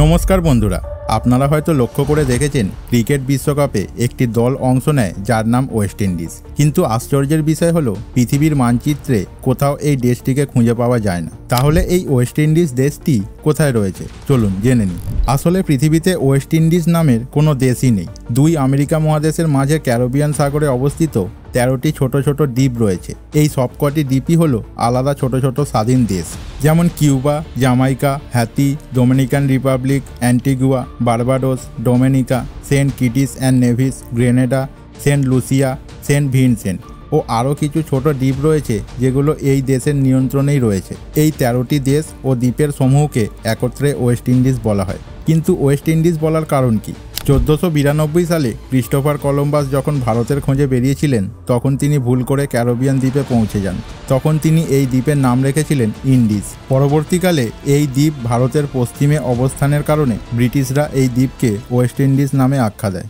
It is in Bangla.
নমস্কার বন্ধুরা, আপনারা হয়তো লক্ষ্য করে দেখেছেন ক্রিকেট বিশ্বকাপে একটি দল অংশ নেয় যার নাম ওয়েস্ট ইন্ডিজ। কিন্তু আশ্চর্যের বিষয় হলো পৃথিবীর মানচিত্রে কোথাও এই দেশটিকে খুঁজে পাওয়া যায় না। তাহলে এই ওয়েস্ট ইন্ডিজ দেশটি কোথায় রয়েছে চলুন জেনে নিই। আসলে পৃথিবীতে ওয়েস্ট ইন্ডিজ নামের কোনো দেশই নেই। দুই আমেরিকা মহাদেশের মাঝে ক্যারিবিয়ান সাগরে অবস্থিত 13টি ছোট ছোট দ্বীপ রয়েছে। এই সবকটি দ্বীপই হলো আলাদা ছোট ছোট স্বাধীন দেশ, যেমন Cuba, Jamaica, Haiti, Dominican Republic, Antigua, Barbados, Dominica, Saint Kitts and Nevis, Grenada, Saint Lucia, Saint Vincent ও আরও কিছু ছোট দ্বীপ রয়েছে যেগুলো এই দেশের নিয়ন্ত্রণেই রয়েছে। এই 13টি দেশ ও দ্বীপের সমূহকে একত্রে ওয়েস্ট ইন্ডিজ বলা হয়। কিন্তু ওয়েস্ট ইন্ডিজ বলার কারণ কি? 1492 সালে ক্রিস্টোফার কলম্বাস যখন ভারতের খোঁজে বেরিয়েছিলেন তখন তিনি ভুল করে ক্যারিবিয়ান দ্বীপে পৌঁছে যান। তখন তিনি এই দ্বীপের নাম রেখেছিলেন ইন্ডিজ। পরবর্তীকালে এই দ্বীপ ভারতের পশ্চিমে অবস্থানের কারণে ব্রিটিশরা এই দ্বীপকে ওয়েস্ট ইন্ডিজ নামে আখ্যা দেয়।